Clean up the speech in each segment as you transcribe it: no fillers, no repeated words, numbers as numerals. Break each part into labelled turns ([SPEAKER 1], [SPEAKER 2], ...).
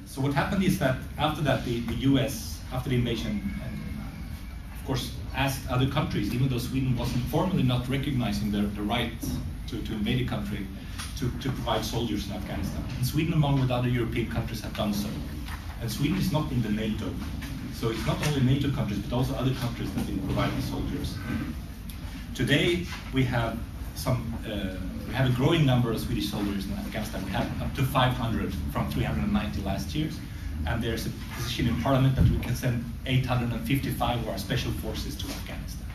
[SPEAKER 1] So what happened is that after that, the US, after the invasion, of course, asked other countries, even though Sweden wasn't formally not recognizing the right to invade a country, to provide soldiers in Afghanistan. And Sweden, along with other European countries, have done so. And Sweden is not in the NATO. So it's not only NATO countries, but also other countries that have provided soldiers. Today, we have a growing number of Swedish soldiers in Afghanistan. We have up to 500 from 390 last year. And there's a position in Parliament that we can send 855 of our special forces to Afghanistan.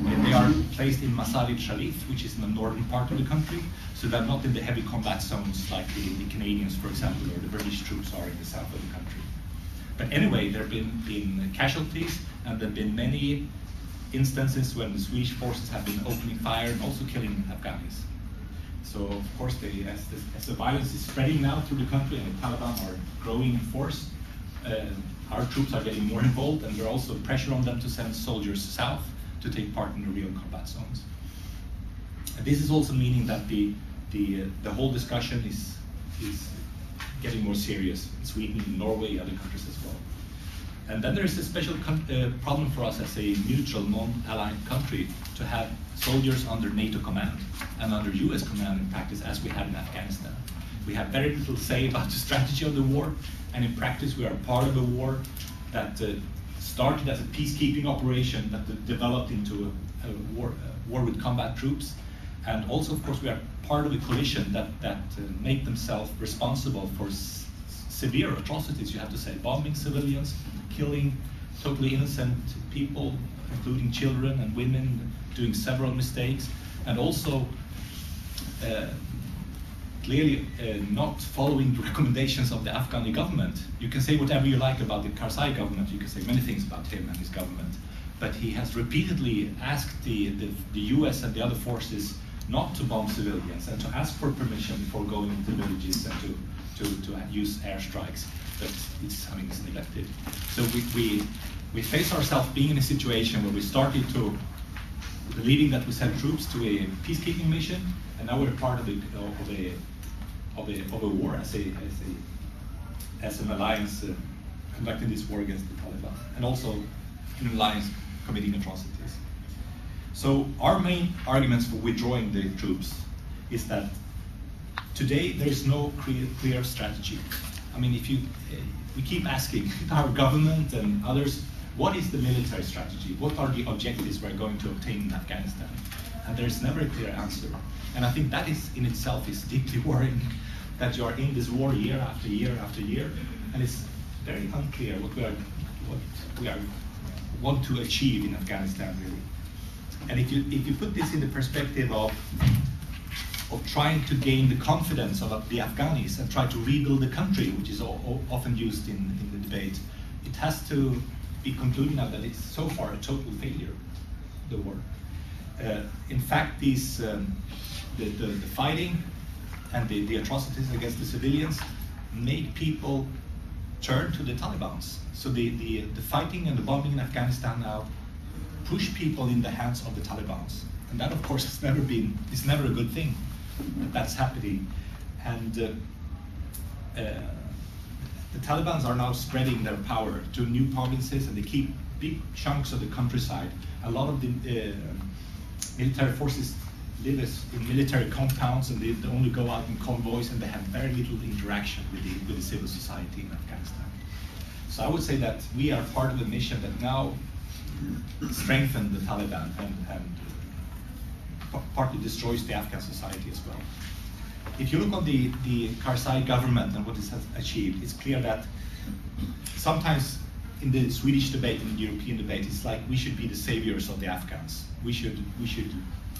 [SPEAKER 1] And they are placed in Mazar-i-Sharif, which is in the northern part of the country, so they're not in the heavy combat zones like the Canadians, for example, or the British troops are in the south of the country. But anyway, there have been casualties, and there have been many instances when the Swedish forces have been opening fire and also killing Afghans. So, of course, as the violence is spreading now through the country and the Taliban are growing in force, our troops are getting more involved, and there's also pressure on them to send soldiers south to take part in the real combat zones. And this is also meaning that the whole discussion is getting more serious in Sweden, Norway, other countries as well. And then there is a special problem for us as a neutral, non-aligned country to have soldiers under NATO command and under US command in practice, as we have in Afghanistan. We have very little say about the strategy of the war, and in practice we are part of a war that started as a peacekeeping operation that developed into a war with combat troops. And also, of course, we are part of a coalition that make themselves responsible for severe atrocities, you have to say, bombing civilians, killing totally innocent people, including children and women, doing several mistakes, and also clearly not following the recommendations of the Afghani government. You can say whatever you like about the Karzai government, you can say many things about him and his government, but he has repeatedly asked the US and the other forces not to bomb civilians and to ask for permission before going into villages and to use airstrikes. But it's neglected. So we face ourselves being in a situation where we started to believing that we send troops to a peacekeeping mission, and now we're part of a war as an alliance conducting this war against the Taliban, and also an alliance committing atrocities. So our main arguments for withdrawing the troops is that today there is no clear strategy. I mean, we keep asking our government and others, what is the military strategy? What are the objectives we're going to obtain in Afghanistan? And there's never a clear answer. And I think that is in itself is deeply worrying, that you are in this war year after year after year, and it's very unclear what we want to achieve in Afghanistan, really. And if you put this in the perspective of trying to gain the confidence of the Afghanis and try to rebuild the country, which is often used in the debate, it has to be concluded now that it's so far a total failure, the war. In fact, the fighting and the atrocities against the civilians make people turn to the Taliban. So the fighting and the bombing in Afghanistan now push people in the hands of the Taliban. And that, of course, it's never a good thing. That's happening, and the Taliban are now spreading their power to new provinces, and they keep big chunks of the countryside. A lot of the military forces live in military compounds, and they only go out in convoys, and they have very little interaction with the civil society in Afghanistan. So I would say that we are part of a mission that now strengthens the Taliban and partly destroys the Afghan society as well. If you look on the Karzai government and what it has achieved, it's clear that sometimes in the Swedish debate and the European debate, it's like we should be the saviors of the Afghans. We should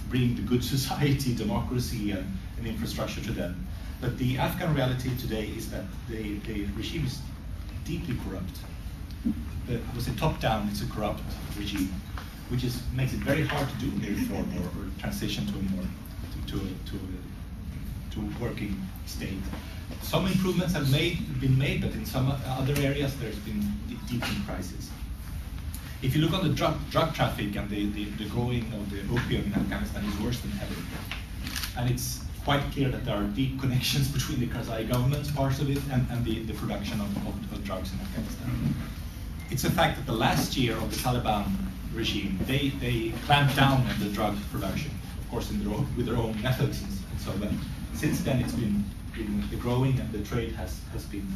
[SPEAKER 1] bring the good society, democracy, and infrastructure to them. But the Afghan reality today is that the regime is deeply corrupt. It was a top-down, it's a corrupt regime, which makes it very hard to do a reform or transition to a more to working state. Some improvements have been made, but in some other areas there's been deep crisis. If you look on the drug traffic and the growing of the opium in Afghanistan is worse than ever, and it's quite clear that there are deep connections between the Karzai government's parts of it and the production of drugs in Afghanistan. It's a fact that the last year of the Taliban regime, they clamped down on the drug production, of course with their own methods and so on. Since then it's been growing, and the trade has been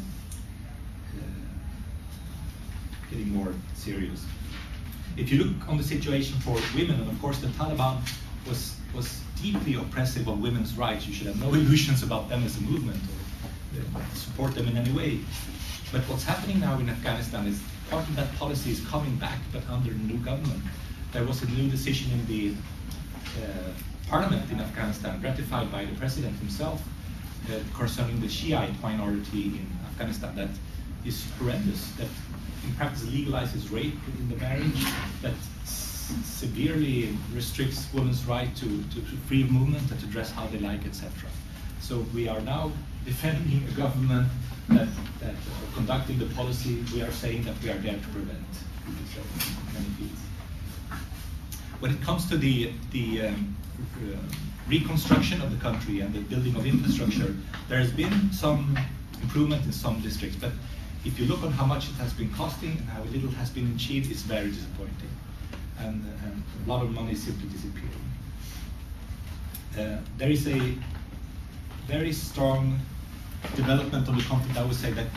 [SPEAKER 1] getting more serious. If you look on the situation for women, and of course the Taliban was deeply oppressive of women's rights. You should have no illusions about them as a movement or support them in any way. But what's happening now in Afghanistan is part of that policy is coming back, but under the new government. There was a new decision in the parliament in Afghanistan, ratified by the president himself, concerning the Shiite minority in Afghanistan that is horrendous, that in practice legalizes rape within the marriage, that severely restricts women's right to free movement and to dress how they like, etc. So we are now defending a government that conducting the policy we are saying that we are there to prevent. So many fields. When it comes to the reconstruction of the country and the building of infrastructure, there has been some improvement in some districts, but if you look on how much it has been costing and how little has been achieved, it's very disappointing. And a lot of money is simply disappearing. There is a very strong development of the conflict, I would say, that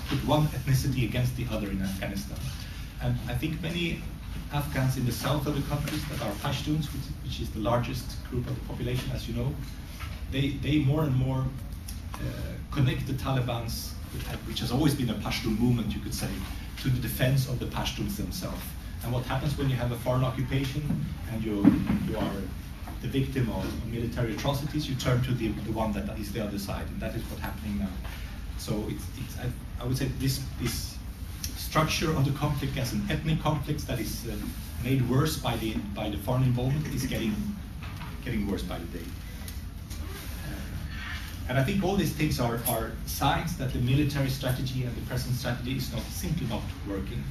[SPEAKER 1] put one ethnicity against the other in Afghanistan. And I think many Afghans in the south of the countries that are Pashtuns, which is the largest group of the population, as you know, they more and more connect the Taliban's, which has always been a Pashtun movement, you could say, to the defense of the Pashtuns themselves. And what happens when you have a foreign occupation and you are the victim of military atrocities, you turn to the one that is the other side, and that is what's happening now. So I would say this structure of the conflict as an ethnic conflict that is made worse by the foreign involvement is getting worse by the day. And I think all these things are signs that the military strategy and the present strategy is simply not working.